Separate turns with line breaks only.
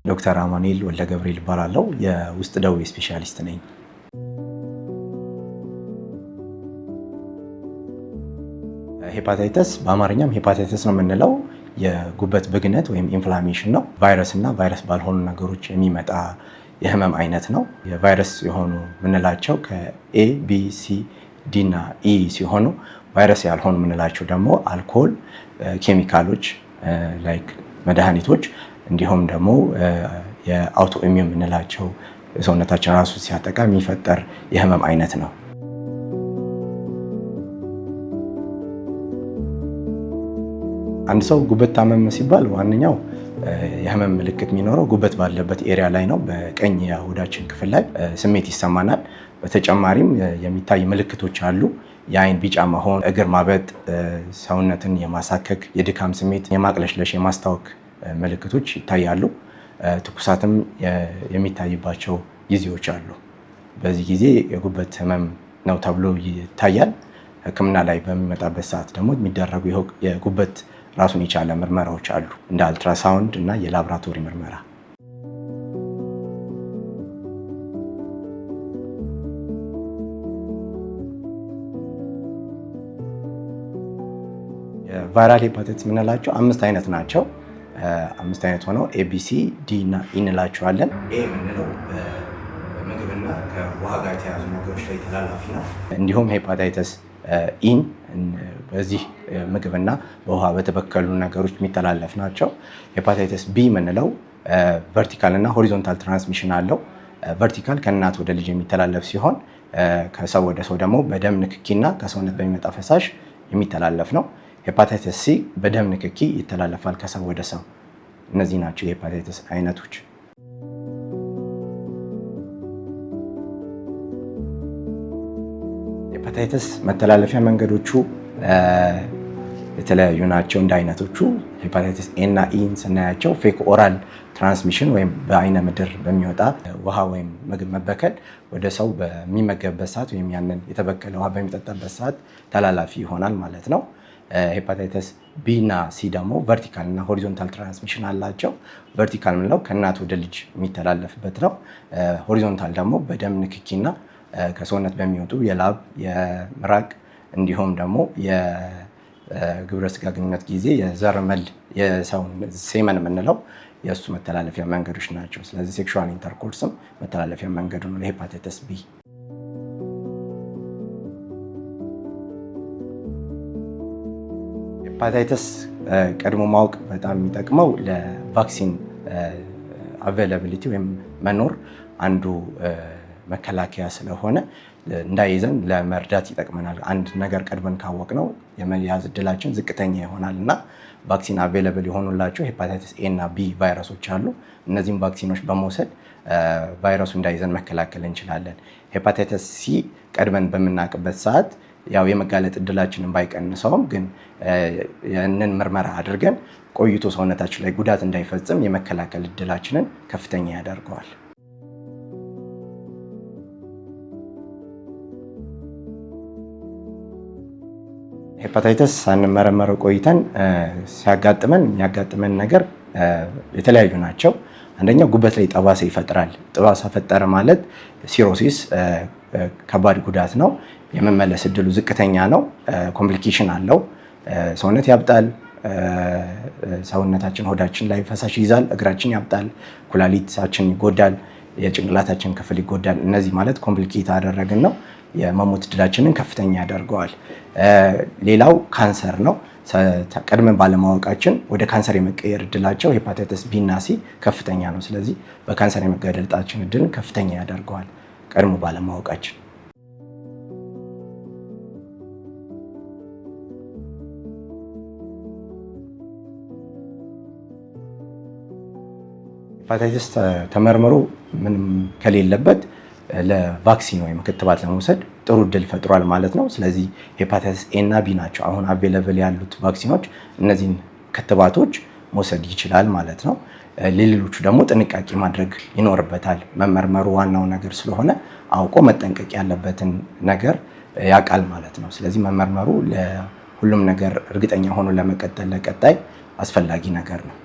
ዶክተር አማኑኤል ወልደ ገብርኤል እባላለሁ። የውስጥ ደዌ ስፔሻሊስት ነኝ። ሄፓታይተስ በአማርኛም ሄፓታይተስ ነው የምንለው የጉበት ብግነት ወይም ኢንፍላሜሽን ነው። ቫይረስ እና ቫይረስ ባልሆኑ ነገሮች የሚመጣ የህመም አይነት ነው። የቫይረስ የሆኑ የምንላቸው ከኤ ቢ ሲ ዲ እና ኢ ሲሆኑ ቫይረስ ያልሆኑ የምንላቸው ደግሞ አልኮል፣ ኬሚካሎች ላይክ መድኃኒቶች እንዲሁም ደግሞ የአውቶ ኢሚዩን የምንላቸው ሰውነታችን ራሱ ሲያጠቃ የሚፈጠር የህመም አይነት ነው። አንድ ሰው ጉበት ታመመ ሲባል ዋነኛው የህመም ምልክት የሚኖረው ጉበት ባለበት ኤሪያ ላይ ነው። በቀኝ የሆዳችን ክፍል ላይ ስሜት ይሰማናል። በተጨማሪም የሚታይ ምልክቶች አሉ። የአይን ቢጫ መሆን፣ እግር ማበጥ፣ ሰውነትን የማሳከክ፣ የድካም ስሜት፣ የማቅለሽለሽ፣ የማስታወክ ምልክቶች ይታያሉ። ትኩሳትም የሚታይባቸው ጊዜዎች አሉ። በዚህ ጊዜ የጉበት ህመም ነው ተብሎ ይታያል። ሕክምና ላይ በሚመጣበት ሰዓት ደግሞ የሚደረጉ የጉበት ራሱን የቻለ ምርመራዎች አሉ፣ እንደ አልትራሳውንድ እና የላቦራቶሪ ምርመራ። የቫይራል ሄፓታይተስ የምንላቸው 5 አይነት ናቸው። 5 አይነት ሆነው ኤቢሲ ዲ እና ኢ እንላቸዋለን። ኤ የምንለው በምግብና ከውሃ ጋር የተያዙ ነገሮች ላይ ተላላፊ ነው። እንዲሁም ሄፓታይተስ ኢን በዚህ ምግብና በውሃ በተበከሉ ነገሮች የሚተላለፍ ናቸው። ሄፓታይተስ ቢ የምንለው ቨርቲካል እና ሆሪዞንታል ትራንስሚሽን አለው። ቨርቲካል ከእናት ወደ ልጅ የሚተላለፍ ሲሆን ከሰው ወደ ሰው ደግሞ በደም ንክኪና ከሰውነት በሚመጣ ፈሳሽ የሚተላለፍ ነው። ሄፓታይተስ ሲ በደም ንክኪ ይተላለፋል ከሰው ወደ ሰው። እነዚህ ናቸው የሄፓታይተስ አይነቶች። ሄፓታይተስ መተላለፊያ መንገዶቹ የተለያዩ ናቸው እንደ አይነቶቹ። ሄፓታይተስ ኤ እና ኢን ስናያቸው ፌክ ኦራል ትራንስሚሽን ወይም በአይነ ምድር በሚወጣ ውሃ ወይም ምግብ መበከል ወደ ሰው በሚመገብበት ሰዓት ወይም ያንን የተበከለ ውሃ በሚጠጣበት ሰዓት ተላላፊ ይሆናል ማለት ነው። ሄፓታይተስ ቢ እና ሲ ደግሞ ቨርቲካል እና ሆሪዞንታል ትራንስሚሽን አላቸው። ቨርቲካል ምንለው ከእናት ወደ ልጅ የሚተላለፍበት ነው። ሆሪዞንታል ደግሞ በደም ንክኪና ከሰውነት በሚወጡ የላብ፣ የምራቅ እንዲሁም ደግሞ የግብረ ስጋ ግንኙነት ጊዜ የዘረመል የሰው ሴመን የምንለው የእሱ መተላለፊያ መንገዶች ናቸው። ስለዚህ ሴክሹዋል ኢንተርኮርስም መተላለፊያ መንገዱ ነው ለሄፓታይተስ ቢ። ሄፓታይተስ ቀድሞ ማወቅ በጣም የሚጠቅመው ለቫክሲን አቬይላቢሊቲ ወይም መኖር አንዱ መከላከያ ስለሆነ እንዳይዘን ለመርዳት ይጠቅመናል። አንድ ነገር ቀድመን ካወቅ ነው የመያዝ እድላችን ዝቅተኛ ይሆናል እና ቫክሲን አቬይላብል የሆኑላቸው ሄፓታይተስ ኤ እና ቢ ቫይረሶች አሉ። እነዚህም ቫክሲኖች በመውሰድ ቫይረሱ እንዳይዘን መከላከል እንችላለን። ሄፓታይተስ ሲ ቀድመን በምናውቅበት ሰዓት ያው የመጋለጥ እድላችንን ባይቀንሰውም ግን ያንን ምርመራ አድርገን ቆይቶ ሰውነታችን ላይ ጉዳት እንዳይፈጽም የመከላከል እድላችንን ከፍተኛ ያደርገዋል። ሄፓታይተስ ሳንመረመረው ቆይተን ሲያጋጥመን የሚያጋጥመን ነገር የተለያዩ ናቸው። አንደኛው ጉበት ላይ ጠባሳ ይፈጥራል። ጠባሳ ፈጠረ ማለት ሲሮሲስ ከባድ ጉዳት ነው። የመመለስ እድሉ ዝቅተኛ ነው። ኮምፕሊኬሽን አለው። ሰውነት ያብጣል። ሰውነታችን ሆዳችን ላይ ፈሳሽ ይይዛል። እግራችን ያብጣል። ኩላሊታችን ይጎዳል። የጭንቅላታችን ክፍል ይጎዳል። እነዚህ ማለት ኮምፕሊኬት አደረግን ነው የመሞት እድላችንን ከፍተኛ ያደርገዋል። ሌላው ካንሰር ነው። ቀድመን ባለማወቃችን ወደ ካንሰር የመቀየር እድላቸው ሄፓታይተስ ቢ እና ሲ ከፍተኛ ነው። ስለዚህ በካንሰር የመገደልጣችን እድልን ከፍተኛ ያደርገዋል ቀድሞ ባለማወቃችን። ሄፓታይተስ ተመርምሮ ምንም ከሌለበት ለቫክሲን ወይም ክትባት ለመውሰድ ጥሩ እድል ፈጥሯል ማለት ነው። ስለዚህ ሄፓታይተስ ኤ እና ቢ ናቸው አሁን አቬይላብል ያሉት ቫክሲኖች። እነዚህን ክትባቶች መውሰድ ይችላል ማለት ነው። ሌሎቹ ደግሞ ጥንቃቄ ማድረግ ይኖርበታል። መመርመሩ ዋናው ነገር ስለሆነ አውቆ መጠንቀቅ ያለበትን ነገር ያውቃል ማለት ነው። ስለዚህ መመርመሩ ለሁሉም ነገር እርግጠኛ ሆኖ ለመቀጠል ለቀጣይ አስፈላጊ ነገር ነው።